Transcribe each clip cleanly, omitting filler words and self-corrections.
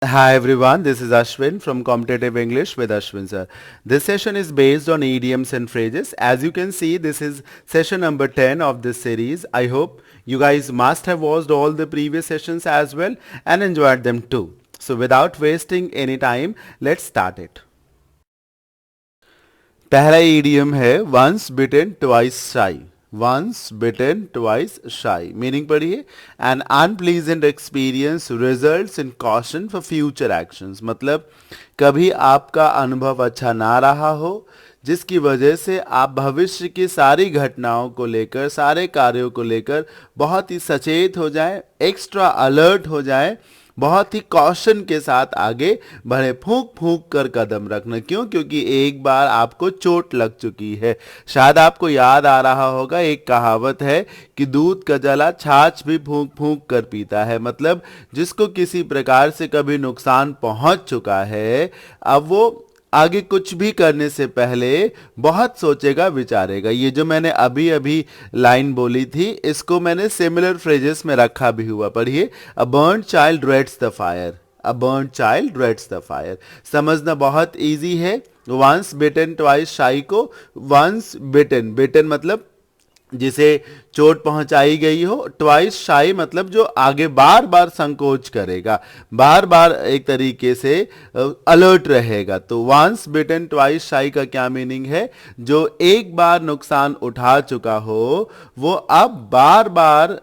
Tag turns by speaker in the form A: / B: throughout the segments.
A: Hi everyone, this is Ashwin from Competitive English with Ashwin sir. This session is based on idioms and phrases. As you can see, this is session number 10 of this series. I hope you guys must have watched all the previous sessions as well and enjoyed them too. So without wasting any time, let's start it. पहला idiom है once bitten twice shy. Once bitten twice shy meaning पढ़िए an unpleasant experience results in caution for future actions मतलब कभी आपका अनुभव अच्छा ना रहा हो जिसकी वजह से आप भविष्य की सारी घटनाओं को लेकर सारे कार्यों को लेकर बहुत ही सचेत हो जाएं, एक्स्ट्रा अलर्ट हो जाएं, बहुत ही कॉशन के साथ आगे बढ़े, फूंक फूंक कर कदम रखना। क्यों? क्योंकि एक बार आपको चोट लग चुकी है। शायद आपको याद आ रहा होगा, एक कहावत है कि दूध का जला छाछ भी फूंक फूंक कर पीता है। मतलब जिसको किसी प्रकार से कभी नुकसान पहुंच चुका है, अब वो आगे कुछ भी करने से पहले बहुत सोचेगा विचारेगा। ये जो मैंने अभी अभी लाइन बोली थी, इसको मैंने सिमिलर फ्रेजेस में रखा भी हुआ। पढ़िए, a burned child dreads the fire. A burned child dreads the fire समझना बहुत इजी है। वंस बिटन ट्वाइस शाई को वंस बिटन, बिटन मतलब जिसे चोट पहुंचाई गई हो, ट्वाइस शाई मतलब जो आगे बार बार संकोच करेगा, बार बार एक तरीके से अलर्ट रहेगा। तो वंस बिटन ट्वाइस शाई का क्या मीनिंग है? जो एक बार नुकसान उठा चुका हो वो अब बार बार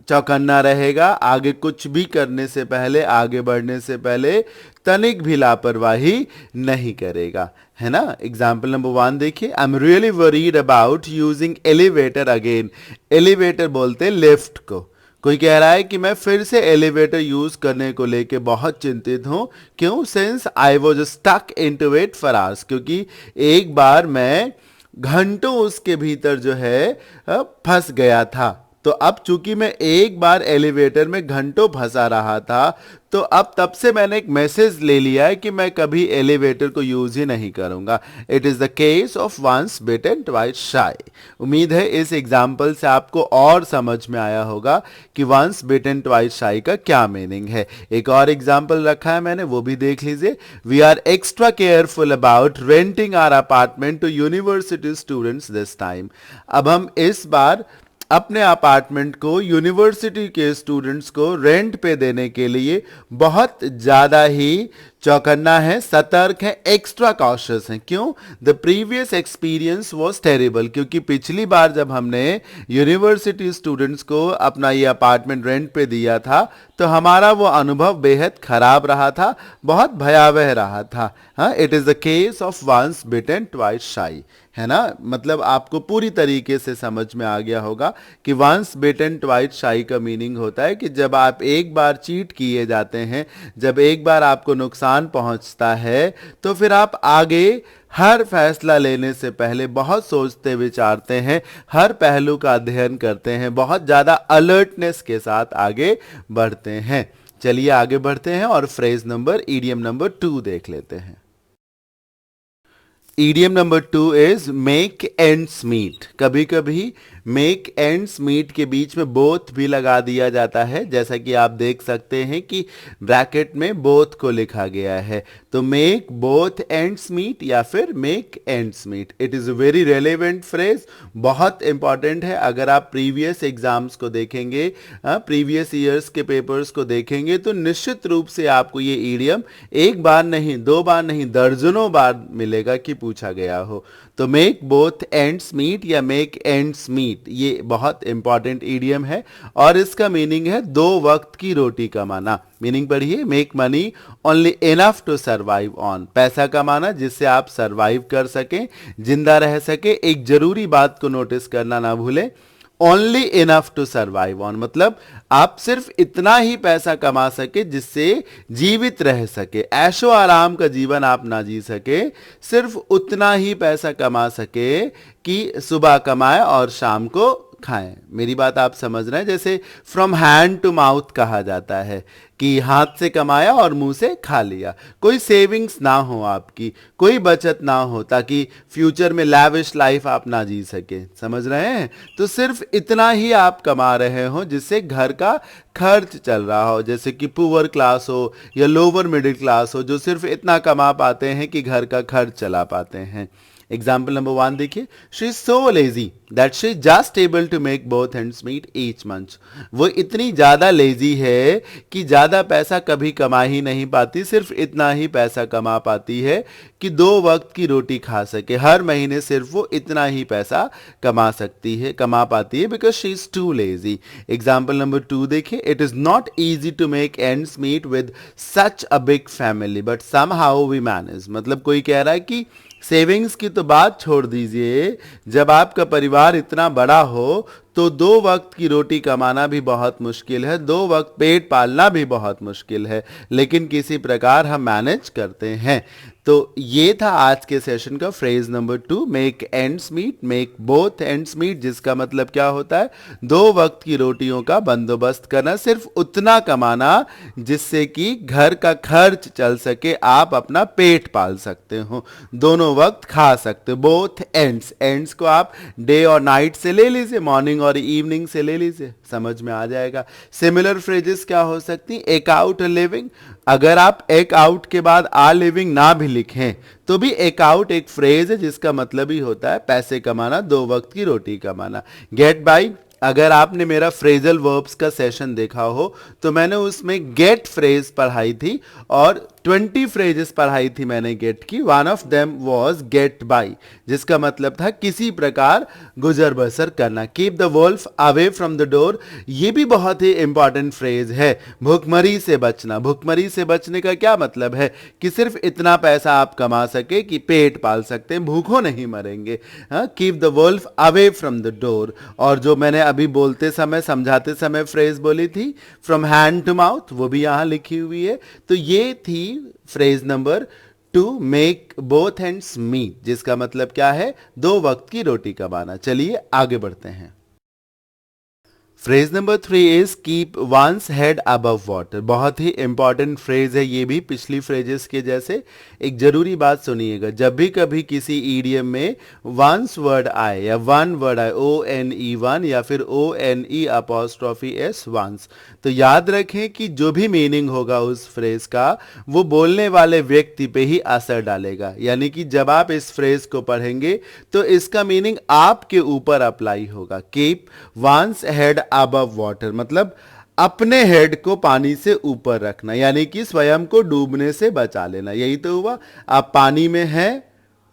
A: चौकन्ना रहेगा, आगे कुछ भी करने से पहले, आगे बढ़ने से पहले तनिक भी लापरवाही नहीं करेगा, है ना। एग्जाम्पल नंबर 1 देखिए, I am really worried about using elevator again. Elevator बोलते लिफ्ट को। कोई कह रहा है कि मैं फिर से एलिवेटर यूज करने को लेके बहुत चिंतित हूं। क्यों? Since I was stuck into it for hours, क्योंकि एक बार मैं घंटों उसके भीतर जो है फंस गया था। तो अब चूंकि मैं एक बार एलिवेटर में घंटों फंसा रहा था, तो अब तब से मैंने एक मैसेज ले लिया है कि मैं कभी एलिवेटर को यूज ही नहीं करूंगा। It is the case of once bitten twice shy. उम्मीद है इस एग्जाम्पल से आपको और समझ में आया होगा कि वंस बिटन ट्वाइस शाई का क्या मीनिंग है। एक और एग्जाम्पल रखा है मैंने, वो भी देख लीजिए। We are extra careful about renting our apartment to university students this time. अब हम इस बार अपने अपार्टमेंट को यूनिवर्सिटी के स्टूडेंट्स को रेंट पे देने के लिए बहुत ज़्यादा ही चौकन्ना है, सतर्क है, एक्स्ट्रा कॉशियस है। क्यों? The previous experience was terrible, क्योंकि पिछली बार जब हमने यूनिवर्सिटी स्टूडेंट्स को अपना ये अपार्टमेंट रेंट पे दिया था तो हमारा वो अनुभव बेहद खराब रहा था, बहुत भयावह रहा था। हाँ, it is the case of once bitten twice shy, है ना। मतलब आपको पूरी तरीके से समझ में आ गया होगा कि वंस बिटन ट्वाइस शाई का मीनिंग होता है कि जब आप एक बार चीट किए जाते हैं, जब एक बार आपको नुकसान पहुंचता है, तो फिर आप आगे हर फैसला लेने से पहले बहुत सोचते विचारते हैं, हर पहलू का अध्ययन करते हैं, बहुत ज़्यादा अलर्टनेस के साथ आगे बढ़ते हैं। चलिए आगे बढ़ते हैं और फ्रेज नंबर, ईडियम नंबर 2 देख लेते हैं। Idiom number 2 is make ends meet. कभी कभी मेक एंड्स मीट के बीच में बोथ भी लगा दिया जाता है, जैसा कि आप देख सकते हैं कि ब्रैकेट में बोथ को लिखा गया है। तो मेक बोथ एंड्स मीट या फिर make ends meet, it is a very relevant phrase, बहुत इंपॉर्टेंट है। अगर आप प्रीवियस एग्जाम्स को देखेंगे, प्रीवियस ईयर्स के पेपर्स को देखेंगे, तो निश्चित रूप से आपको ये ईडियम एक बार नहीं, दो बार नहीं, दर्जनों बार मिलेगा कि पूछा गया हो। तो मेक बोथ एंड्स मीट या मेक एंड्स मीट, ये बहुत इंपॉर्टेंट ईडियम है और इसका मीनिंग है दो वक्त की रोटी कमाना। मीनिंग पढ़िए, make money only enough to survive on. पैसा कमाना जिससे आप सर्वाइव कर सकें, जिंदा रह सके। एक जरूरी बात को नोटिस करना ना भूलें, only enough to survive on मतलब आप सिर्फ इतना ही पैसा कमा सके जिससे जीवित रह सके, ऐशो आराम का जीवन आप ना जी सके, सिर्फ उतना ही पैसा कमा सके कि सुबह कमाए और शाम को खाएं। मेरी बात आप समझ रहे हैं? जैसे फ्रॉम हैंड टू माउथ कहा जाता है कि हाथ से कमाया और मुंह से खा लिया। कोई सेविंग्स ना हो आपकी, कोई बचत ना हो, ताकि फ्यूचर में लैविश लाइफ आप ना जी सके। समझ रहे हैं? तो सिर्फ इतना ही आप कमा रहे हो जिससे घर का खर्च चल रहा हो। जैसे कि पुअर क्लास हो या लोअर मिडिल क्लास हो, जो सिर्फ इतना कमा पाते हैं कि घर का खर्च चला पाते हैं। एग्जाम्पल नंबर 1 देखिए, she is so lazy that she just able to make both ends meet each month. वो इतनी ज्यादा लेजी है कि ज्यादा पैसा कभी कमा ही नहीं पाती, सिर्फ इतना ही पैसा कमा पाती है कि 2 वक्त की रोटी खा सके। हर महीने सिर्फ वो इतना ही पैसा कमा पाती है because she is too lazy. Example number 2 देखिए, it is not easy to make ends meet with such a big family but somehow we manage. मतलब कोई कह रहा है कि सेविंग्स की तो बात छोड़ दीजिए, जब आपका परिवार इतना बड़ा हो तो 2 वक्त की रोटी कमाना भी बहुत मुश्किल है, 2 वक्त पेट पालना भी बहुत मुश्किल है, लेकिन किसी प्रकार हम मैनेज करते हैं। तो ये था आज के सेशन का phrase number 2, make ends meet, make both ends meet, जिसका मतलब क्या होता है? 2 वक्त की रोटियों का बंदोबस्त करना, सिर्फ उतना कमाना जिससे कि घर का खर्च चल सके, आप अपना पेट पाल सकते हो, दोनों वक्त खा सकते हो। बोथ एंड्स, एंड्स को आप डे और नाइट से ले लीजिए, मॉर्निंग और इवनिंग से ले लीजिए, समझ में आ जाएगा। सिमिलर फ्रेजेस क्या हो सकती? एक आउट लिविंग, अगर आप एक आउट के बाद आ लिविंग ना भी लिखें तो भी एक आउट एक फ्रेज है जिसका मतलब ही होता है पैसे कमाना, 2 वक्त की रोटी कमाना। गेट बाय, अगर आपने मेरा फ्रेजल वर्ब्स का सेशन देखा हो तो मैंने उसमें गेट फ्रेज पढ़ाई थी और 20 फ्रेजेस पढ़ाई थी मैंने गेट की। One of them was get by, जिसका मतलब था किसी प्रकार गुजर बसर करना। Keep the wolf away from the door, ये भी बहुत ही इंपॉर्टेंट फ्रेज है। भूखमरी से बचना, भूखमरी से बचने का क्या मतलब है? कि सिर्फ इतना पैसा आप कमा सके कि पेट पाल सकते हैं, भूखों नहीं मरेंगे। Keep the wolf away from the door. और जो मैंने अभी बोलते समय, समझाते समय फ्रेज बोली थी फ्रॉम हैंड टू माउथ, वो भी यहां लिखी हुई है। तो ये थी phrase number 2, make both hands meet, जिसका मतलब क्या है? 2 वक्त की रोटी कमाना। चलिए आगे बढ़ते हैं। Phrase number 3 is keep once head above water. बहुत ही इंपॉर्टेंट फ्रेज है ये भी, पिछली फ्रेजेस के जैसे। एक जरूरी बात सुनिएगा, जब भी कभी किसी ईडियम में वंस वर्ड आए या वन वर्ड आए, ONE1 या फिर ONE' वंस, तो याद रखें कि जो भी मीनिंग होगा उस फ्रेज का वो बोलने वाले व्यक्ति पे ही असर डालेगा। यानी कि जब आप इस फ्रेज को पढ़ेंगे तो इसका मीनिंग आपके ऊपर अप्लाई होगा। Keep once head above water मतलब अपने हेड को पानी से ऊपर रखना, यानी कि स्वयं को डूबने से बचा लेना। यही तो हुआ, आप पानी में हैं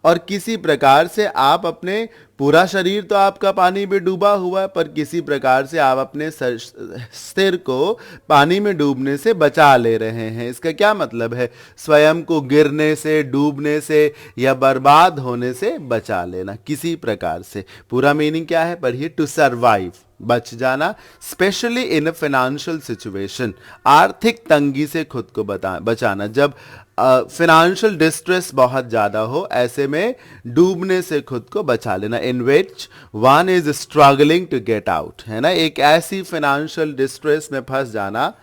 A: और किसी प्रकार से आप अपने, पूरा शरीर तो आपका पानी में डूबा हुआ है, पर किसी प्रकार से आप अपने सिर को पानी में डूबने से बचा ले रहे हैं। इसका क्या मतलब है? स्वयं को गिरने से, डूबने से या बर्बाद होने से बचा लेना किसी प्रकार से। पूरा मीनिंग क्या है? पढ़िए, टू सर्वाइव, बच जाना, specially in a financial situation, आर्थिक तंगी से खुद को बचाना। जब फाइनेंशियल डिस्ट्रेस बहुत ज्यादा हो, ऐसे में डूबने से खुद को बचा लेना। In which one is struggling to get out, है ना, एक ऐसी फाइनेंशियल डिस्ट्रेस में फंस जाना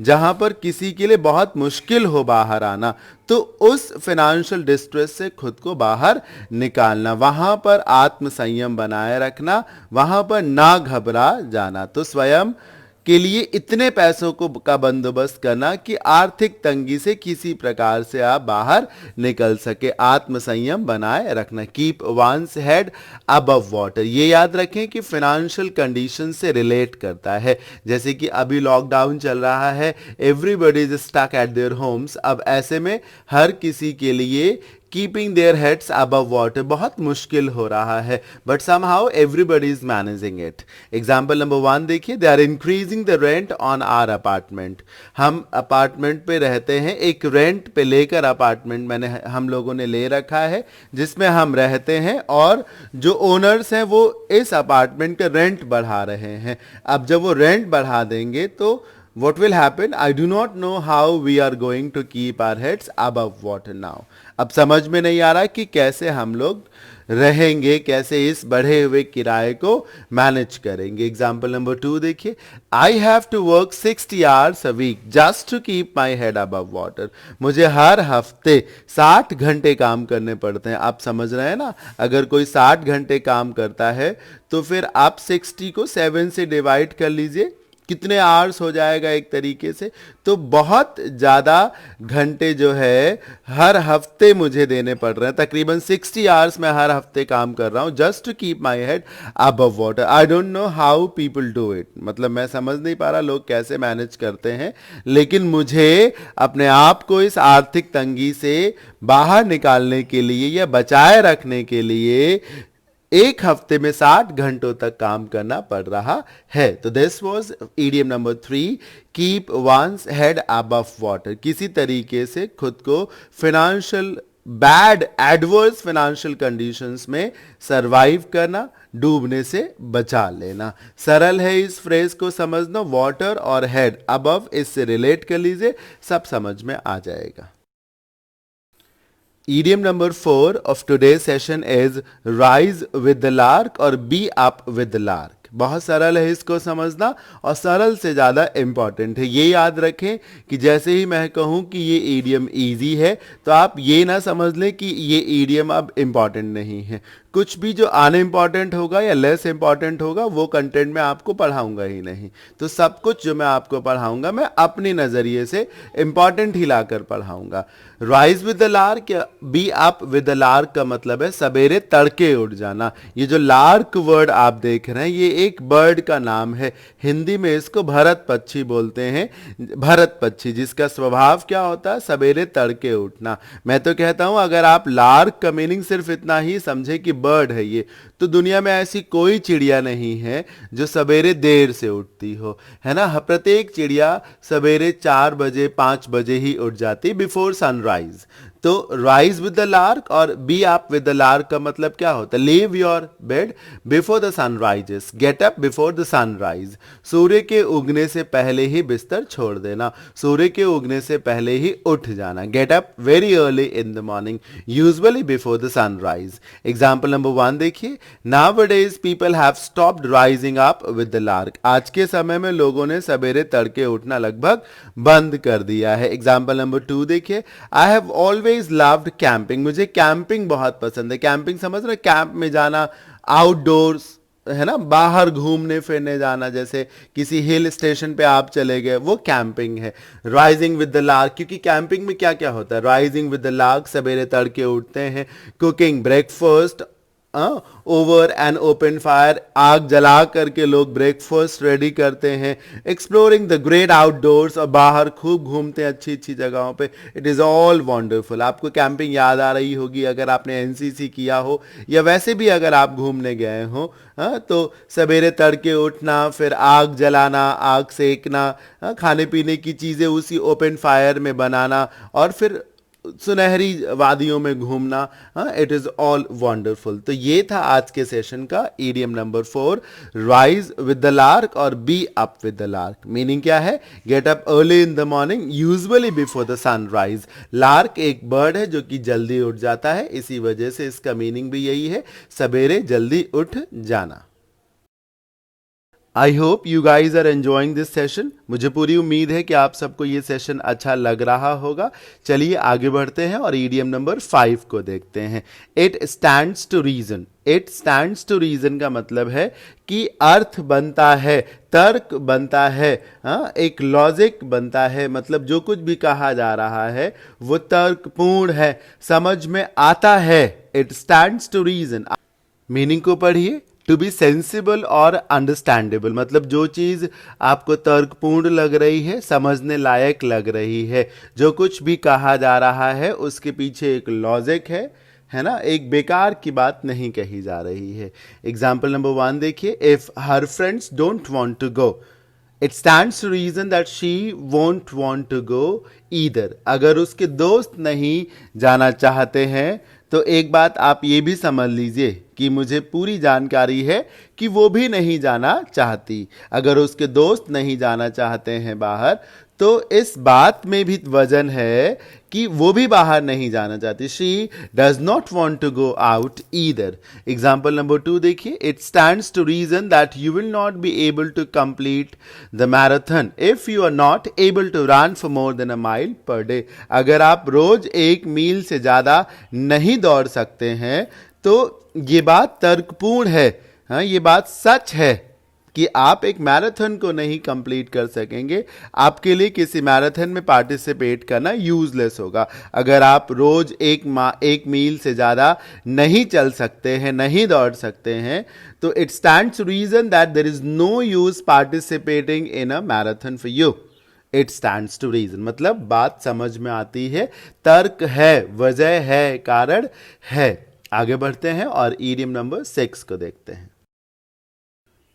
A: जहां पर किसी के लिए बहुत मुश्किल हो बाहर आना, तो उस फाइनेंशियल डिस्ट्रेस से खुद को बाहर निकालना, वहां पर आत्म संयम बनाए रखना, वहां पर ना घबरा जाना। तो स्वयं के लिए इतने पैसों को का बंदोबस्त करना कि आर्थिक तंगी से किसी प्रकार से आप बाहर निकल सके, आत्म संयम बनाए रखना। Keep once head above water, ये याद रखें कि फाइनेंशियल कंडीशन से रिलेट करता है। जैसे कि अभी लॉकडाउन चल रहा है, everybody is stuck at their homes, अब ऐसे में हर किसी के लिए keeping their heads above water बहुत मुश्किल हो रहा है, but somehow everybody is managing it. Example number 1 देखिए, they are increasing the rent on our apartment. हम अपार्टमेंट पे रहते हैं, एक रेंट पे लेकर अपार्टमेंट हम लोगों ने ले रखा है जिसमें हम रहते हैं, और जो ओनर्स हैं वो इस अपार्टमेंट का रेंट बढ़ा रहे हैं। अब जब वो रेंट बढ़ा देंगे तो what will happen? I do not know how we are going to keep our heads above water now. अब समझ में नहीं आ रहा कि कैसे हम लोग रहेंगे, कैसे इस बढ़े हुए किराए को मैनेज करेंगे. एग्जाम्पल नंबर 2 देखिए. I have to work 60 hours a week just to keep my head above water. मुझे हर हफ्ते 60 घंटे काम करने पड़ते हैं. आप समझ रहे हैं ना, अगर कोई 60 घंटे काम करता है तो फिर आप 60 को 7 से डिवाइड कर लीजिए, कितने आवर्स हो जाएगा एक तरीके से. तो बहुत ज़्यादा घंटे जो है हर हफ्ते मुझे देने पड़ रहे हैं. तकरीबन 60 आवर्स मैं हर हफ्ते काम कर रहा हूँ just to keep my head above water. I don't know how people do it. मतलब मैं समझ नहीं पा रहा लोग कैसे मैनेज करते हैं, लेकिन मुझे अपने आप को इस आर्थिक तंगी से बाहर निकालने के लिए या बचाए रखने के लिए एक हफ्ते में 60 घंटों तक काम करना पड़ रहा है. तो this was idiom number 3, keep once head above water. किसी तरीके से खुद को financial bad adverse financial conditions में सरवाइव करना, डूबने से बचा लेना. सरल है इस फ्रेज को समझना. वाटर और हेड अबव इससे रिलेट कर लीजिए, सब समझ में आ जाएगा. Idiom number 4 of today's session is rise with the lark और be up with the lark. बहुत सरल है इसको समझना और सरल से ज़्यादा इम्पॉर्टेंट है. ये याद रखें कि जैसे ही मैं कहूँ कि ये ईडियम इजी है तो आप ये ना समझ लें कि ये ईडियम अब इम्पॉर्टेंट नहीं है. कुछ भी जो अनइम्पॉर्टेंट होगा या लेस इम्पॉर्टेंट होगा वो कंटेंट में आपको पढ़ाऊंगा ही नहीं. तो सब कुछ जो मैं आपको पढ़ाऊंगा मैं अपने नज़रिए से इम्पॉर्टेंट ही लाकर पढ़ाऊंगा. राइज विद द लार्क या B up with the lark का मतलब है सवेरे तड़के उठ जाना. ये जो लार्क वर्ड आप देख रहे हैं ये एक बर्ड का नाम है. हिंदी में इसको भरत पक्षी बोलते हैं. भरत पक्षी जिसका स्वभाव क्या होता है, सवेरे तड़के उठना. मैं तो कहता हूं अगर आप लार्क का मीनिंग सिर्फ इतना ही समझे कि बर्ड है ये, तो दुनिया में ऐसी कोई चिड़िया नहीं है जो सवेरे देर से उठती हो, है ना. प्रत्येक चिड़िया सवेरे 4 बजे 5 बजे ही उठ जाती, बिफोर सनराइज. तो राइज विद द लार्क और be up with the lark का मतलब क्या होता है? Leave your bed before the sunrises, get up before the sunrise. सूर्य के उगने से पहले ही बिस्तर छोड़ देना, सूर्य के उगने से पहले ही उठ जाना. Get up very early in the morning, usually before the sunrise. Example number 1 देखिए. Nowadays people have stopped rising up with the lark. आज के समय में लोगों ने सवेरे तड़के उठना लगभग बंद कर दिया है. एग्जाम्पल नंबर 2 देखिए. I have always loved camping. मुझे कैंपिंग बहुत पसंद है. कैंपिंग समझ रहे, कैंप में जाना, आउटडोर्स, है ना, बाहर घूमने फिरने जाना, जैसे किसी हिल स्टेशन पे आप चले गए, वो कैंपिंग है. राइजिंग विद द लार्क, क्योंकि कैंपिंग में क्या क्या होता है, राइजिंग विद द लार्क सवेरे तड़के उठते हैं. Cooking breakfast over an open fire, आग जला करके लोग ब्रेकफास्ट रेडी करते हैं. एक्सप्लोरिंग द ग्रेट आउटडोर्स, और बाहर खूब घूमते हैं अच्छी अच्छी जगहों पे. It is all wonderful. आपको कैंपिंग याद आ रही होगी अगर आपने एनसीसी किया हो या वैसे भी अगर आप घूमने गए हो. तो सवेरे तड़के उठना, फिर आग जलाना, आग सेकना, खाने पीने की चीज़ें उसी ओपन फायर में बनाना, और फिर सुनहरी वादियों में घूमना. It is all wonderful. तो ये था आज के सेशन का idiom number 4, rise with the lark और be up with the lark. Meaning क्या है? Get up early in the morning, usually before the sunrise. Lark एक बर्ड है जो कि जल्दी उठ जाता है, इसी वजह से इसका मीनिंग भी यही है, सवेरे जल्दी उठ जाना. I hope you guys are enjoying this session. मुझे पूरी उम्मीद है कि आप सबको ये सेशन अच्छा लग रहा होगा. चलिए आगे बढ़ते हैं और ईडियम नंबर 5 को देखते हैं. It stands to reason. It stands to reason का मतलब है कि अर्थ बनता है, तर्क बनता है, एक लॉजिक बनता है. मतलब जो कुछ भी कहा जा रहा है वो तर्कपूर्ण है, समझ में आता है. It stands to reason. Meaning को पढ़िए. टू बी सेंसिबल और अंडरस्टैंडेबल, मतलब जो चीज़ आपको तर्कपूर्ण लग रही है, समझने लायक लग रही है, जो कुछ भी कहा जा रहा है उसके पीछे एक लॉजिक है ना, एक बेकार की बात नहीं कही जा रही है. एग्जाम्पल नंबर 1 देखिए. If her friends don't want to go, it stands to reason that she won't want to go either. अगर उसके दोस्त नहीं जाना चाहते हैं तो एक बात आप ये भी समझ लीजिए कि मुझे पूरी जानकारी है कि वो भी नहीं जाना चाहती। अगर उसके दोस्त नहीं जाना चाहते हैं बाहर, तो इस बात में भी वजन है कि वो भी बाहर नहीं जाना चाहती। She does not want to go out either. Example number 2 देखिए, it stands to reason that you will not be able to complete the marathon if you are not able to run for more than a mile per day. अगर आप रोज 1 मील से ज्यादा नहीं दौड़ सकते हैं तो ये बात तर्कपूर्ण है, हाँ, ये बात सच है कि आप एक मैराथन को नहीं कंप्लीट कर सकेंगे। आपके लिए किसी मैराथन में पार्टिसिपेट करना यूजलेस होगा। अगर आप रोज 1 मील से ज्यादा नहीं चल सकते हैं, नहीं दौड़ सकते हैं, तो it stands reason that there is no use participating in a marathon for you. It stands to reason मतलब बात समझ में आती है, तर्क है, वजह है, कारण है। आगे बढ़ते हैं और ईडियम नंबर 6 को देखते हैं।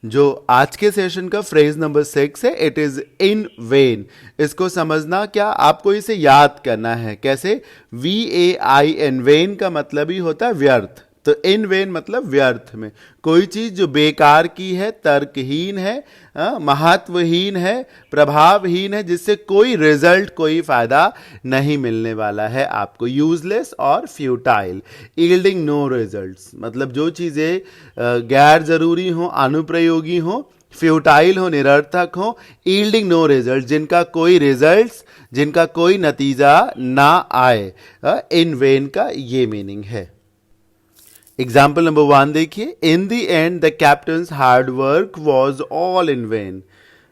A: जो आज के सेशन का फ्रेज नंबर 6 है, इट इज इन वेन। इसको समझना क्या, आपको इसे याद करना है। कैसे? VAIN, वेन का मतलब ही होता है व्यर्थ। तो इन वेन मतलब व्यर्थ में, कोई चीज जो बेकार की है, तर्कहीन है, महत्वहीन है, प्रभावहीन है, जिससे कोई रिजल्ट, कोई फायदा नहीं मिलने वाला है आपको। यूजलेस और फ्यूटाइल, यील्डिंग नो रिजल्ट्स मतलब जो चीजें गैर जरूरी हो, अनुप्रयोगी हो, फ्यूटाइल हो, निरर्थक हो, यील्डिंग नो रिजल्ट, जिनका कोई रिजल्ट्स, जिनका कोई नतीजा ना आए। इन वेन का ये मीनिंग है। एग्जाम्पल नंबर 1 देखिए, in the end the captain hard work was all in when.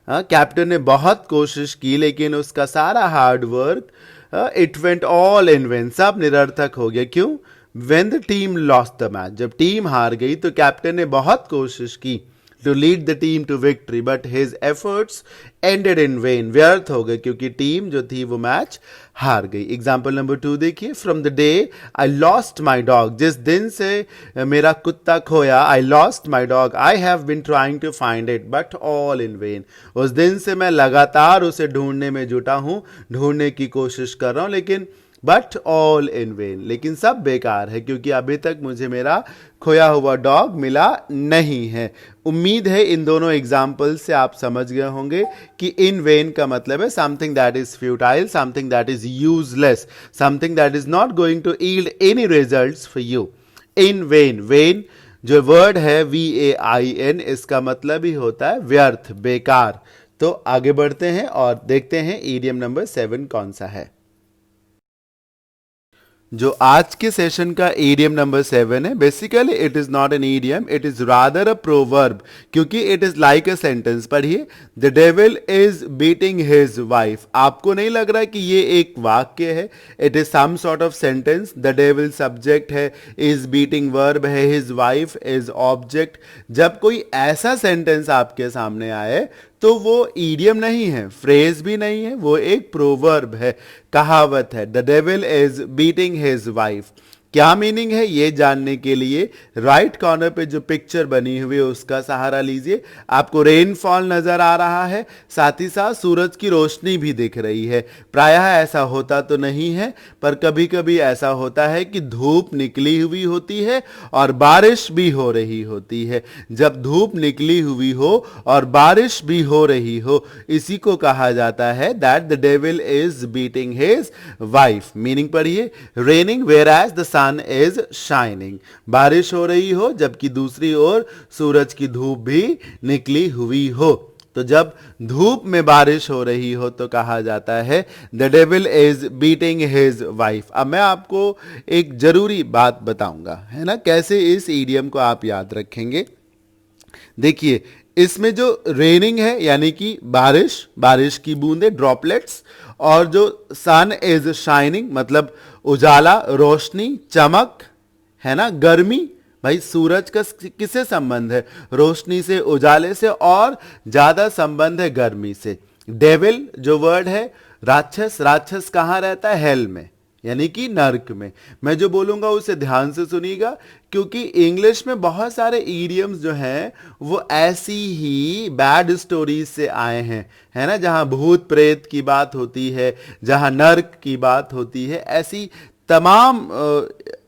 A: Captain ने बहुत कोशिश की लेकिन उसका सारा hard work it went all in when, सब निरर्थक हो गया। क्यों? When the team lost the match, जब टीम हार गई तो कैप्टन ने बहुत कोशिश की to lead the team to victory, but his efforts ended in vain, व्यर्थ हो गए क्योंकि टीम जो थी वो मैच हार गई। एग्जाम्पल नंबर 2 देखिए, from the day I lost my dog, जिस दिन से मेरा कुत्ता खोया, I lost my dog, I have been trying to find it but all in vain. उस दिन से मैं लगातार उसे ढूंढने में जुटा हूं, ढूंढने की कोशिश कर रहा हूं, लेकिन बट ऑल इन वेन, लेकिन सब बेकार है क्योंकि अभी तक मुझे मेरा खोया हुआ डॉग मिला नहीं है। उम्मीद है इन दोनों एग्जाम्पल से आप समझ गए होंगे कि इन वेन का मतलब है something that is futile, something that is useless, something that is not going to yield any results for you. In vain, vain जो वर्ड है VAIN, इसका मतलब ही होता है व्यर्थ, बेकार। तो आगे बढ़ते हैं और देखते हैं ईडियम नंबर 7 कौन सा है। जो आज के सेशन का ईडियम नंबर 7 है, basically it is not an idiom, it is rather a proverb, क्योंकि it is like a sentence. पढ़िए, the devil is beating his wife. आपको नहीं लग रहा कि ये एक वाक्य है? It is some sort of sentence. The devil subject है, इज बीटिंग वर्ब है, हिज वाइफ इज ऑब्जेक्ट। जब कोई ऐसा सेंटेंस आपके सामने आए तो वो ईडियम नहीं है, फ्रेज भी नहीं है, वो एक प्रोवर्ब है, कहावत है। The devil is beating his wife. क्या मीनिंग है ये जानने के लिए राइट कॉर्नर पे जो पिक्चर बनी हुई है उसका सहारा लीजिए। आपको रेनफॉल नजर आ रहा है, साथ ही साथ सूरज की रोशनी भी दिख रही है। प्रायः ऐसा होता तो नहीं है, पर कभी कभी ऐसा होता है कि धूप निकली हुई होती है और बारिश भी हो रही होती है। जब धूप निकली हुई हो और बारिश भी हो रही हो, इसी को कहा जाता है that the devil is beating his wife. Meaning पढ़िए, raining whereas the sun is shining. बारिश हो रही हो जबकि दूसरी ओर सूरज की धूप भी निकली हुई हो। तो जब धूप में बारिश हो रही हो तो कहा जाता है the devil is beating his wife. अब मैं आपको एक जरूरी बात बताऊंगा, है ना, कैसे इस ईडियम को आप याद रखेंगे। देखिए, इसमें जो रेनिंग है यानी कि बारिश, बारिश की बूंदे, ड्रॉपलेट्स, और जो सन इज शाइनिंग मतलब उजाला, रोशनी, चमक, है ना, गर्मी। भाई सूरज का किससे संबंध है? रोशनी से, उजाले से, और ज्यादा संबंध है गर्मी से। डेविल जो वर्ड है, राक्षस, राक्षस कहाँ रहता है? हेल में, यानी कि नर्क में। मैं जो बोलूंगा उसे ध्यान से सुनिएगा, क्योंकि इंग्लिश में बहुत सारे ईडियम्स जो हैं वो ऐसी ही बैड स्टोरीज से आए हैं, है ना, जहां भूत प्रेत की बात होती है, जहां नर्क की बात होती है, ऐसी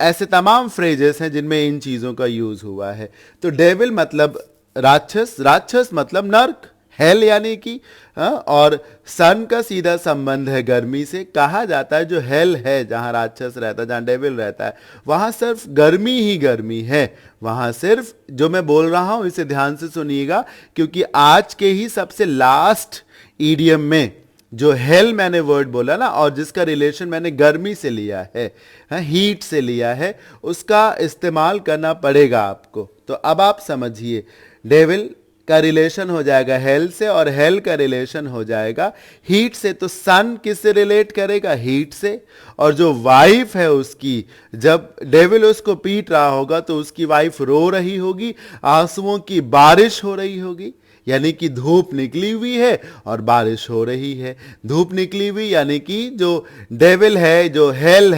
A: ऐसे तमाम फ्रेजेस हैं जिनमें इन चीजों का यूज हुआ है। तो डेविल मतलब राक्षस, राक्षस मतलब नर्क, हेल यानी कि और सन का सीधा संबंध है गर्मी से। कहा जाता है जो हेल है, जहां राक्षस रहता है, जहां डेविल रहता है, वहां सिर्फ गर्मी ही गर्मी है। वहां सिर्फ, जो मैं बोल रहा हूं इसे ध्यान से सुनिएगा, क्योंकि आज के ही सबसे लास्ट ईडियम में जो हेल मैंने वर्ड बोला ना, और जिसका रिलेशन मैंने गर्मी से लिया है, हीट से लिया है, उसका इस्तेमाल करना पड़ेगा आपको। तो अब आप समझिए, डेविल का रिलेशन हो जाएगा हेल से, और हेल का रिलेशन हो जाएगा हीट से। तो सन किससे रिलेट करेगा? हीट से। और जो वाइफ है उसकी, जब डेविल उसको पीट रहा होगा तो उसकी वाइफ रो रही होगी, आंसुओं की बारिश हो रही होगी, यानी कि धूप निकली हुई है और बारिश हो रही है। धूप निकली हुई यानी कि जो डेविल है, जो हेल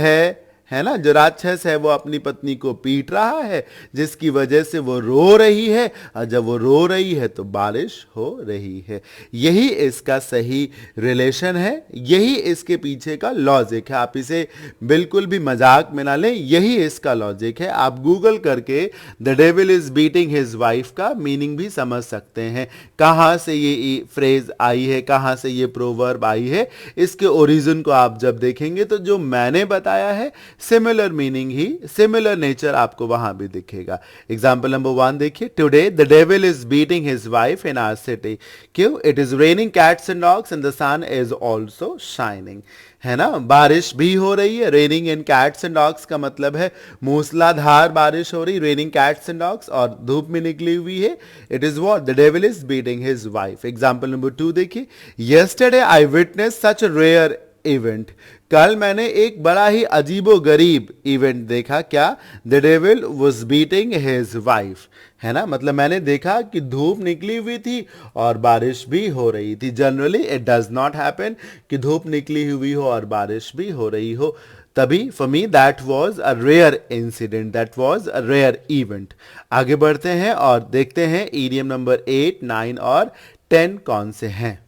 A: है ना, जो राक्षस है, वो अपनी पत्नी को पीट रहा है, जिसकी वजह से वो रो रही है, और जब वो रो रही है तो बारिश हो रही है। यही इसका सही रिलेशन है, यही इसके पीछे का लॉजिक है। आप इसे बिल्कुल भी मजाक में ना लें, यही इसका लॉजिक है। आप गूगल करके the devil is beating his wife का मीनिंग भी समझ सकते हैं, कहां से ये फ्रेज आई है, कहां से ये प्रोवर्ब आई है। इसके ओरिजिन को आप जब देखेंगे तो जो मैंने बताया है सिमिलर मीनिंग ही, सिमिलर नेचर आपको वहां भी दिखेगा। एग्जाम्पल नंबर 1 देखिए, today the devil is beating his wife in our city. क्यों? It is raining cats and dogs and the sun is also shining. है ना, बारिश भी हो रही है। Raining in cats and dogs का मतलब है मूसलाधार बारिश हो रही, रेनिंग कैट्स एंड डॉग्स, और धूप में निकली हुई है। It is what? The devil is beating his wife. Example number 2 देखिए, yesterday I witness such rare event. कल मैंने एक बड़ा ही अजीबो गरीब इवेंट देखा। क्या? The devil was beating his wife. है ना, मतलब मैंने देखा कि धूप निकली हुई थी और बारिश भी हो रही थी। Generally it does not happen कि धूप निकली हुई हो और बारिश भी हो रही हो। तभी for me that was a rare incident, that was a rare event. आगे बढ़ते हैं और देखते हैं ईडियम नंबर 8, 9 और 10 कौन से हैं।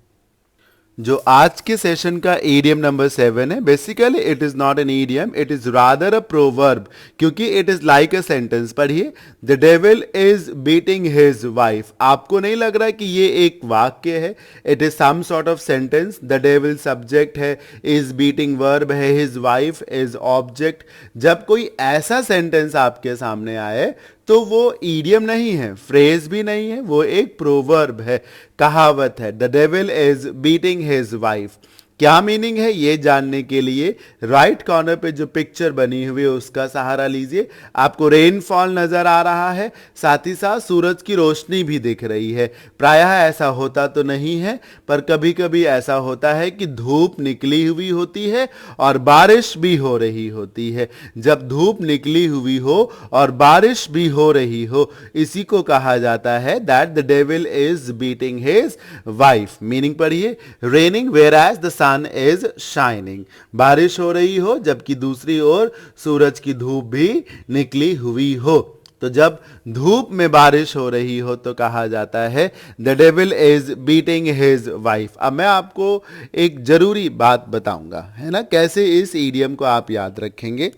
A: जो आज के सेशन का ईडियम नंबर 7 है, basically it is not an idiom, it is rather a proverb, क्योंकि it is like a sentence. पढ़िए, the devil is beating his wife. आपको नहीं लग रहा कि ये एक वाक्य है? It is some sort of sentence. The devil subject है, इज बीटिंग वर्ब है, हिज वाइफ इज ऑब्जेक्ट। जब कोई ऐसा सेंटेंस आपके सामने आए तो वो ईडियम नहीं है, फ्रेज भी नहीं है, वो एक प्रोवर्ब है, कहावत है। The devil is beating his wife. क्या मीनिंग है ये जानने के लिए राइट कॉर्नर पे जो पिक्चर बनी हुई है उसका सहारा लीजिए। आपको रेनफॉल नजर आ रहा है, साथ ही साथ सूरज की रोशनी भी दिख रही है। प्रायः ऐसा होता तो नहीं है, पर कभी कभी ऐसा होता है कि धूप निकली हुई होती है और बारिश भी हो रही होती है। जब धूप निकली हुई हो और बारिश भी हो रही हो, इसी को कहा जाता है that the devil is beating his wife. Meaning पढ़िए, raining whereas the sun is shining. बारिश हो रही हो जबकि दूसरी ओर सूरज की धूप भी निकली हुई हो। तो जब धूप में बारिश हो रही हो तो कहा जाता है the devil is beating his wife. अब मैं आपको एक जरूरी बात बताऊंगा, है ना, कैसे इस ईडियम को आप याद रखेंगे।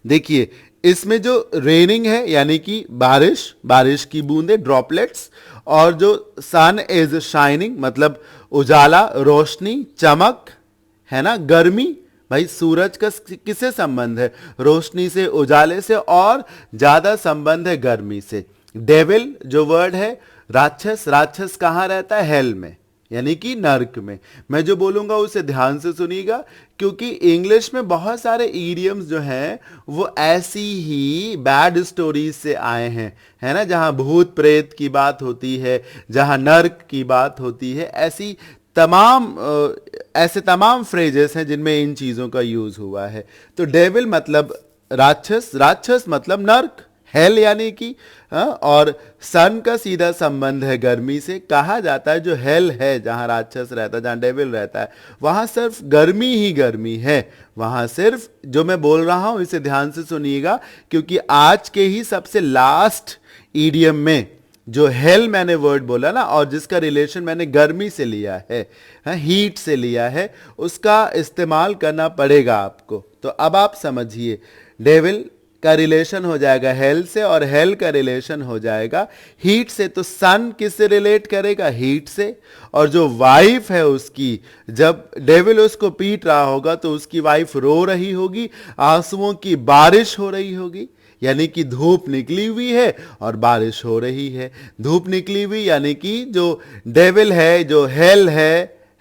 A: देखिए, इसमें जो रेनिंग है यानी कि बारिश, बारिश की बूंदे, ड्रॉपलेट्स, और जो सन इज शाइनिंग मतलब उजाला, रोशनी, चमक, है ना, गर्मी। भाई सूरज का किससे संबंध है? रोशनी से, उजाले से, और ज्यादा संबंध है गर्मी से। डेविल जो वर्ड है, राक्षस, राक्षस कहाँ रहता है? हेल में, यानी कि नर्क में। मैं जो बोलूंगा उसे ध्यान से सुनिएगा, क्योंकि इंग्लिश में बहुत सारे ईडियम्स जो हैं वो ऐसी ही बैड स्टोरीज से आए हैं, है ना, जहां भूत प्रेत की बात होती है, जहां नर्क की बात होती है। ऐसे तमाम फ्रेजेस हैं जिनमें इन चीजों का यूज हुआ है। तो डेविल मतलब राक्षस, राक्षस मतलब नर्क, हेल यानी कि, और सन का सीधा संबंध है गर्मी से। कहा जाता है जो हेल है, जहां राक्षस रहता है, जहां डेविल रहता है, वहां सिर्फ गर्मी ही गर्मी है। वहां सिर्फ, जो मैं बोल रहा हूं इसे ध्यान से सुनिएगा, क्योंकि आज के ही सबसे लास्ट ईडियम में जो हेल मैंने वर्ड बोला ना, और जिसका रिलेशन मैंने गर्मी से लिया है, हीट से लिया है, उसका इस्तेमाल करना पड़ेगा आपको। तो अब आप समझिए, डेविल का रिलेशन हो जाएगा हेल से, और हेल का रिलेशन हो जाएगा हीट से। तो सन किससे रिलेट करेगा? हीट से। और जो वाइफ है उसकी, जब डेविल उसको पीट रहा होगा तो उसकी वाइफ रो रही होगी, आंसुओं की बारिश हो रही होगी, यानी कि धूप निकली हुई है और बारिश हो रही है। धूप निकली हुई यानी कि जो डेविल है, जो हेल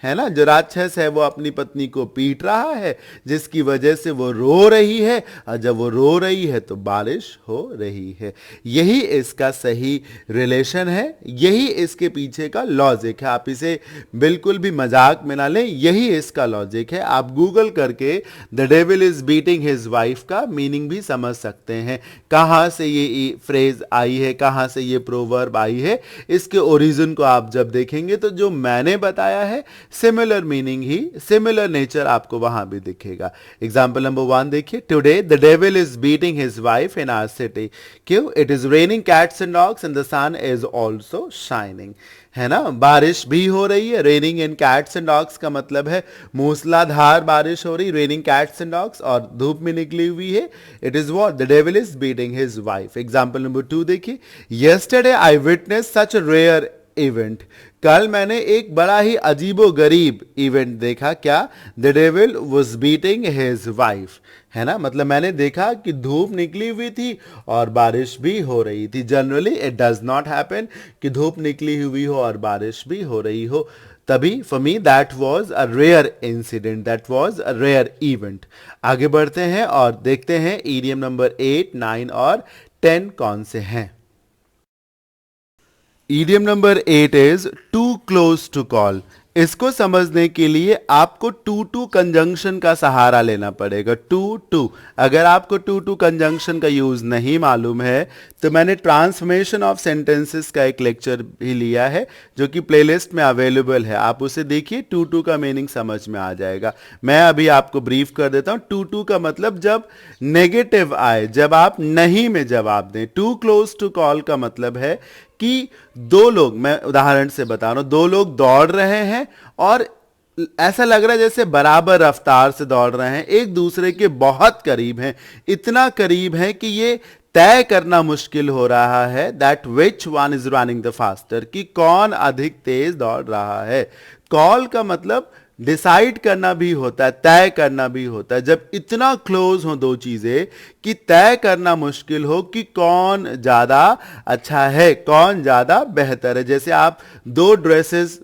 A: है ना, जो राक्षस है, वो अपनी पत्नी को पीट रहा है, जिसकी वजह से वो रो रही है, और जब वो रो रही है तो बारिश हो रही है। यही इसका सही रिलेशन है, यही इसके पीछे का लॉजिक है। आप इसे बिल्कुल भी मजाक में ना लें, यही इसका लॉजिक है। आप गूगल करके the devil is beating his wife का मीनिंग भी समझ सकते हैं, कहाँ से ये फ्रेज आई है, कहाँ से ये प्रोवर्ब आई है। इसके ओरिजिन को आप जब देखेंगे तो जो मैंने बताया है सिमिलर मीनिंग ही, सिमिलर नेचर आपको वहां भी दिखेगा। एग्जाम्पल नंबर 1 देखिए, today the devil is beating his wife in our city. क्यों? It is raining cats and dogs and the sun is also shining. है ना, बारिश भी हो रही है। Raining in cats and dogs का मतलब है मूसलाधार बारिश हो रही, रेनिंग कैट्स एंड डॉग्स, और धूप में निकली हुई है। It is what? The devil is beating his wife. Example number 2 देखिए, yesterday I witness such rare event. कल मैंने एक बड़ा ही अजीबो गरीब इवेंट देखा। क्या? The devil was beating his wife. है ना, मतलब मैंने देखा कि धूप निकली हुई थी और बारिश भी हो रही थी। Generally it does not happen कि धूप निकली हुई हो और बारिश भी हो रही हो। तभी for me that was a rare incident, that was a rare event. आगे बढ़ते हैं और देखते हैं ईडियम नंबर 8, 9 और 10 कौन से हैं। Idiom number 8 is too close to call. इसको समझने के लिए आपको टू टू कंजंक्शन का सहारा लेना पड़ेगा। टू टू, अगर आपको टू टू कंजंक्शन का यूज नहीं मालूम है तो मैंने ट्रांसफॉर्मेशन ऑफ सेंटेंसेस का एक लेक्चर भी लिया है जो कि प्लेलिस्ट में अवेलेबल है, आप उसे देखिए, टू टू का मीनिंग समझ में आ जाएगा। मैं अभी आपको ब्रीफ कर देता हूं। टू टू का मतलब जब नेगेटिव आए, जब आप नहीं में जवाब दें। टू क्लोज टू कॉल का मतलब है कि दो लोग, मैं उदाहरण से बता रहा हूं, दो लोग दौड़ रहे हैं और ऐसा लग रहा है जैसे बराबर रफ्तार से दौड़ रहे हैं, एक दूसरे के बहुत करीब हैं, इतना करीब हैं कि ये तय करना मुश्किल हो रहा है that which one is running the faster, कि कौन अधिक तेज दौड़ रहा है। कॉल का मतलब डिसाइड करना भी होता है, तय करना भी होता है। जब इतना क्लोज हो दो चीजें कि तय करना मुश्किल हो कि कौन ज्यादा अच्छा है, कौन ज्यादा बेहतर है। जैसे आप दो ड्रेसेस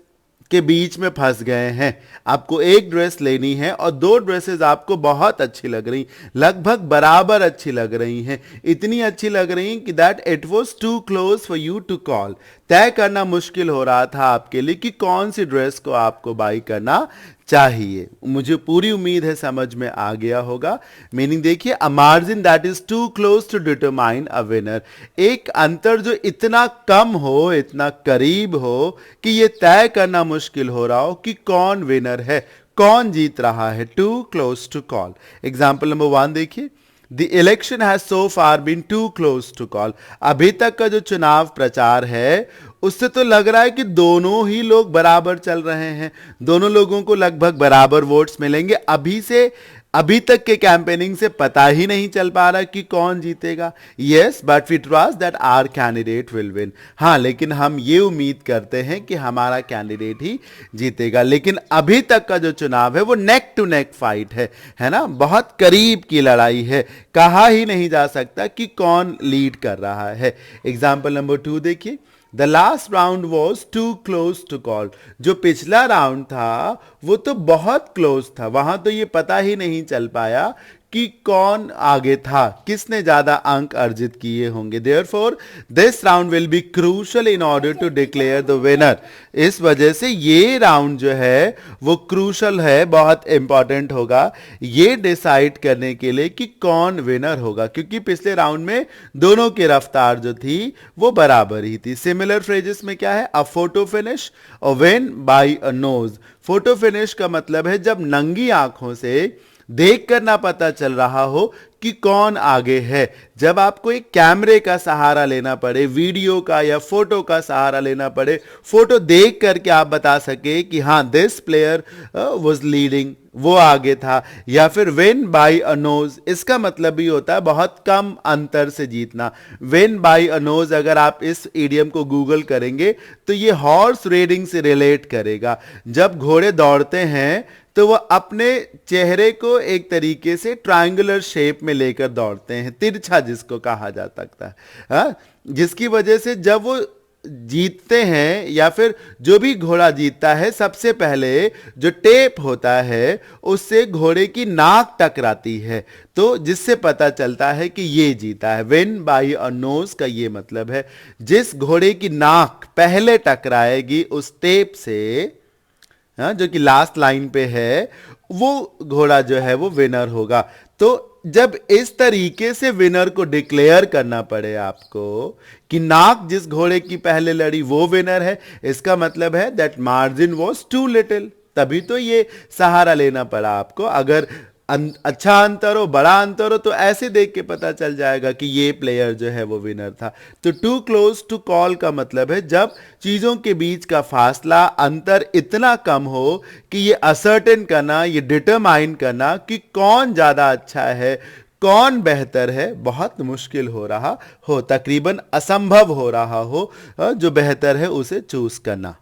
A: के बीच में फंस गए हैं, आपको एक ड्रेस लेनी है और दो ड्रेसेस आपको बहुत अच्छी लग रही, लगभग बराबर अच्छी लग रही हैं, इतनी अच्छी लग रही कि that it was too close for you to call. तय करना मुश्किल हो रहा था आपके लिए कि कौन सी ड्रेस को आपको बाई करना चाहिए। मुझे पूरी उम्मीद है समझ में आ गया होगा। मीनिंग देखिए, a margin that is too close to determine a winner, एक अंतर जो इतना कम हो, इतना करीब हो कि ये तय करना मुश्किल हो रहा हो कि कौन विनर है, कौन जीत रहा है। Too close to call. Example number 1 देखिए, The election has so far been too close to call. अभी तक का जो चुनाव प्रचार है उससे तो लग रहा है कि दोनों ही लोग बराबर चल रहे हैं, दोनों लोगों को लगभग बराबर वोट्स मिलेंगे। अभी तक के कैंपेनिंग से पता ही नहीं चल पा रहा कि कौन जीतेगा। Yes, but we trust that our candidate will win. हाँ, लेकिन हम ये उम्मीद करते हैं कि हमारा कैंडिडेट ही जीतेगा। लेकिन अभी तक का जो चुनाव है वो नेक टू नेक फाइट है ना, बहुत करीब की लड़ाई है, कहा ही नहीं जा सकता कि कौन लीड कर रहा है। एग्जाम्पल नंबर 2 देखिए, the last round was too close to call. जो पिछला राउंड था वो तो बहुत क्लोज था, वहां तो ये पता ही नहीं चल पाया कि कौन आगे था, किसने ज्यादा अंक अर्जित किए होंगे। Therefore this round will be crucial in order to declare the winner. इस वजह से ये राउंड जो है वो क्रूशल है, बहुत इंपॉर्टेंट होगा ये डिसाइड करने के लिए कि कौन विनर होगा, क्योंकि पिछले राउंड में दोनों की रफ्तार जो थी वो बराबर ही थी। सिमिलर फ्रेजेस में क्या है, अ फोटो फिनिश और विन बाय अ नोज। फोटो फिनिश का मतलब है जब नंगी आंखों से देख कर ना पता चल रहा हो कि कौन आगे है। जब आपको एक कैमरे का सहारा लेना पड़े, वीडियो का या फोटो का सहारा लेना पड़े, फोटो देख करके आप बता सके कि हाँ दिस प्लेयर वाज लीडिंग, वो आगे था, या फिर विन बाय अ नोज, इसका मतलब भी होता है बहुत कम अंतर से जीतना। विन बाय अ नोज अगर आप इस इडियम को गूगल करेंगे तो ये हॉर्स रेडिंग से रिलेट करेगा। जब घोड़े दौड़ते हैं तो वह अपने चेहरे को एक तरीके से ट्रायंगुलर शेप में लेकर दौड़ते हैं, तिरछा जिसको कहा जा सकता है, हाँ? जिसकी वजह से जब वो जीतते हैं या फिर जो भी घोड़ा जीतता है, सबसे पहले जो टेप होता है उससे घोड़े की नाक टकराती है, तो जिससे पता चलता है कि ये जीता है। विन बाय अ नोज का ये मतलब है जिस घोड़े की नाक पहले टकराएगी उस टेप से, हाँ, जो कि लास्ट लाइन पे है, वो घोड़ा जो है वो विनर होगा। तो जब इस तरीके से विनर को डिक्लेयर करना पड़े आपको कि नाक जिस घोड़े की पहले लड़ी वो विनर है, इसका मतलब है that margin was too little, तभी तो ये सहारा लेना पड़ा आपको। अगर अच्छा अंतर हो, बड़ा अंतर हो, तो ऐसे देख के पता चल जाएगा कि ये प्लेयर जो है वो विनर था। तो टू क्लोज टू कॉल का मतलब है जब चीजों के बीच का फासला, अंतर इतना कम हो कि ये असर्टेन करना, ये डिटरमाइन करना कि कौन ज्यादा अच्छा है, कौन बेहतर है, बहुत मुश्किल हो रहा हो, तकरीबन असंभव हो रहा हो जो बेहतर है उसे चूज करना।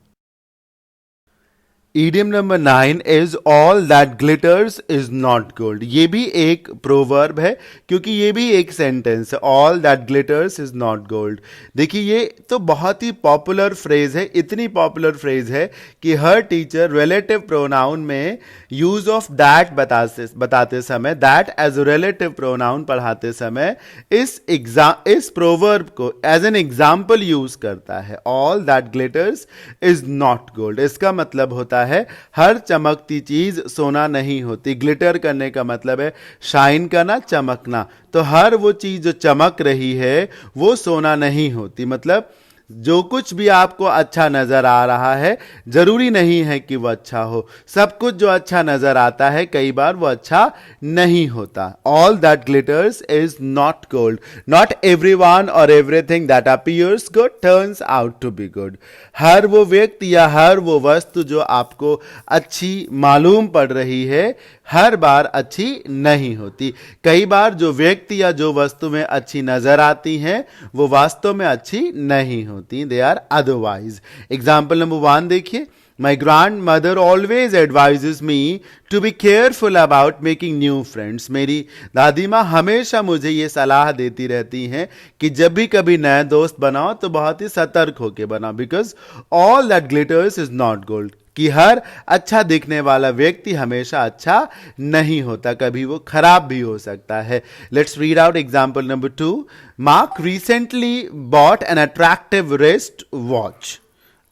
A: Idiom number 9 is all that glitters is not gold. ये भी एक प्रोवर्ब है क्योंकि ये भी एक सेंटेंस है, all that glitters is not gold. देखिए ये तो बहुत ही पॉपुलर फ्रेज है, इतनी पॉपुलर फ्रेज है कि हर टीचर रिलेटिव प्रोनाउन में यूज ऑफ दैट बताते समय, दैट एज रिलेटिव प्रोनाउन पढ़ाते समय इस प्रोवर्ब को एज एन एग्जाम्पल यूज करता है। All that glitters is not gold, इसका मतलब होता है हर चमकती चीज सोना नहीं होती। ग्लिटर करने का मतलब है शाइन करना, चमकना। तो हर वो चीज जो चमक रही है वो सोना नहीं होती। मतलब जो कुछ भी आपको अच्छा नजर आ रहा है जरूरी नहीं है कि वो अच्छा हो। सब कुछ जो अच्छा नजर आता है कई बार वो अच्छा नहीं होता। All that glitters is not gold, not everyone और everything that appears good turns out to be good. हर वो व्यक्ति या हर वो वस्तु जो आपको अच्छी मालूम पड़ रही है हर बार अच्छी नहीं होती। कई बार जो व्यक्ति या जो वस्तु में अच्छी नजर आती हैं वो वास्तव में अच्छी नहीं होती, they are otherwise. Example number 1 देखिए, my grandmother always advises me to be careful about making new friends. मेरी दादी माँ हमेशा मुझे ये सलाह देती रहती हैं कि जब भी कभी नए दोस्त बनाओ तो बहुत ही सतर्क होकर बनाओ, because all that glitters is not gold, कि हर अच्छा दिखने वाला व्यक्ति हमेशा अच्छा नहीं होता, कभी वो खराब भी हो सकता है। Let's read out example number 2। Mark recently bot an attractive wrist watch.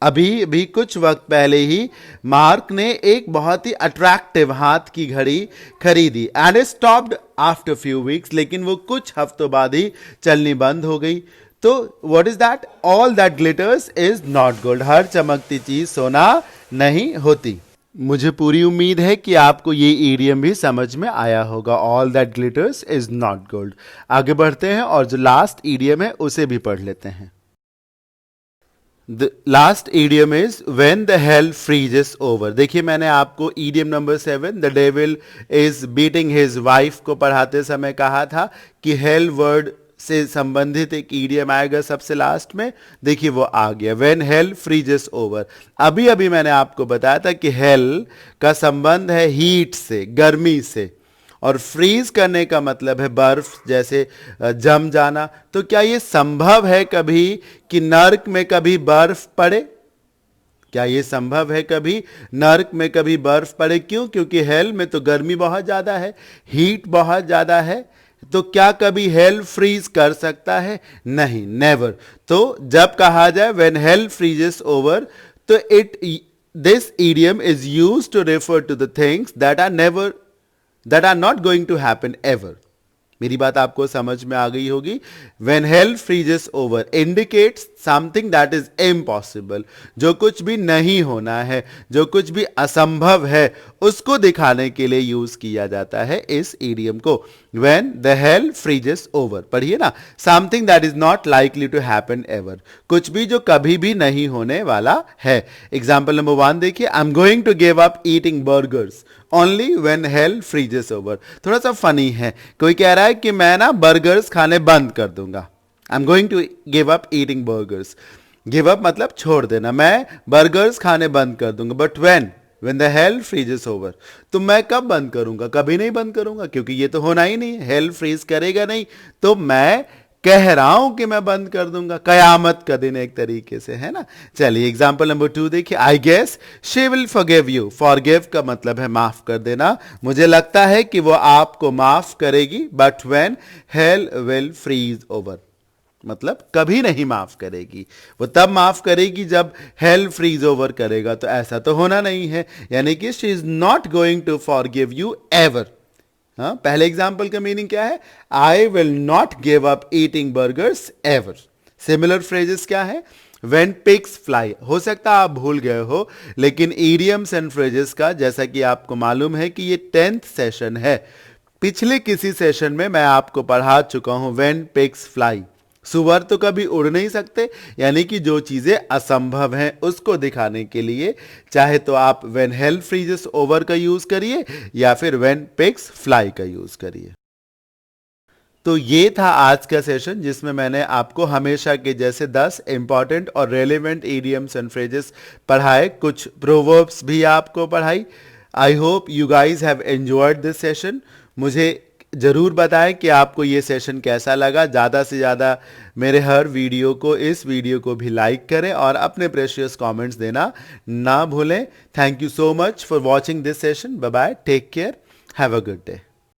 A: अभी भी कुछ वक्त पहले ही मार्क ने एक बहुत ही अट्रैक्टिव हाथ की घड़ी खरीदी, and stopped after few weeks, लेकिन वो कुछ हफ्तों बाद ही चलनी बंद हो गई। तो what is that? All that glitters is not gold, हर चमकती चीज सोना नहीं होती। मुझे पूरी उम्मीद है कि आपको ये इडियम भी समझ में आया होगा। All that glitters is not gold. आगे बढ़ते हैं और जो लास्ट इडियम है उसे भी पढ़ लेते हैं। The last idiom is when the hell freezes over। देखिए मैंने आपको idiom number 7 the devil is beating his wife को पढ़ाते समय कहा था कि hell वर्ड से संबंधित एक idiom आएगा सबसे लास्ट में। देखिए वो आ गया, when hell freezes over। अभी अभी मैंने आपको बताया था कि hell का संबंध है हीट से, गर्मी से, और फ्रीज करने का मतलब है बर्फ जैसे जम जाना। तो क्या ये संभव है कभी कि नर्क में कभी बर्फ पड़े? क्या ये संभव है कभी नर्क में कभी बर्फ पड़े? क्यों? क्योंकि हेल में तो गर्मी बहुत ज्यादा है, हीट बहुत ज्यादा है। तो क्या कभी हेल फ्रीज कर सकता है? नहीं, नेवर। तो जब कहा जाए व्हेन हेल फ्रीजेस ओवर, तो this idiom is used to refer to the things that are not going to happen ever। मेरी बात आपको समझ में आ गई होगी। When hell freezes over indicates something that is impossible, जो कुछ भी नहीं होना है, जो कुछ भी असंभव है, उसको दिखाने के लिए यूज किया जाता है इस इडियम को। When the hell freezes over, पढ़िए ना, something that is not likely to happen ever, कुछ भी जो कभी भी नहीं होने वाला है। एग्जाम्पल नंबर 1 देखिए, I'm going to give up eating burgers only when hell freezes over। थोड़ा सा फनी है, कोई कह रहा है कि मैं ना बर्गर्स खाने बंद कर दूंगा। I'm going to give up eating burgers। Give up मतलब छोड़ देना, मैं बर्गर्स खाने बंद कर दूंगा। But when the hell freezes over, तो मैं कब बंद करूंगा? कभी नहीं बंद करूंगा, क्योंकि ये तो होना ही नहीं है, हेल फ्रीज करेगा नहीं, तो मैं कह रहा हूं कि मैं बंद कर दूंगा, कयामत का दिन एक तरीके से, है ना। चलिए एग्जांपल नंबर 2 देखिए, I guess she will forgive you. Forgive का मतलब है माफ कर देना, मुझे लगता है कि वो आपको माफ करेगी। But when hell will freeze over, मतलब कभी नहीं माफ करेगी, वो तब माफ करेगी जब हेल फ्रीज ओवर करेगा, तो ऐसा तो होना नहीं है, यानी कि she is not going to forgive you ever. हाँ, पहले एग्जाम्पल का मीनिंग क्या है? I will not give up eating burgers ever. Similar phrases क्या है? When pigs fly, हो सकता है आप भूल गए हो, लेकिन इडियम्स एंड फ्रेजेस का, जैसा कि आपको मालूम है कि ये 10th सेशन है, पिछले किसी सेशन में मैं आपको पढ़ा चुका हूं when pigs fly। सुअर तो कभी उड़ नहीं सकते, यानी कि जो चीजें असंभव हैं उसको दिखाने के लिए चाहे तो आप when hell freezes over का यूज करिए या फिर when pigs fly का यूज करिए। तो ये था आज का सेशन, जिसमें मैंने आपको हमेशा के जैसे 10 इंपॉर्टेंट और रेलेवेंट इडियम्स एंड फ्रेजेस पढ़ाए, कुछ प्रोवर्ब्स भी आपको पढ़ाई। आई hope you guys have enjoyed this session. मुझे जरूर बताएं कि आपको ये सेशन कैसा लगा। ज़्यादा से ज़्यादा मेरे हर वीडियो को, इस वीडियो को भी लाइक करें और अपने प्रेशियस कमेंट्स देना ना भूलें। Thank you so much for watching this session. Bye bye, take care, have a good day.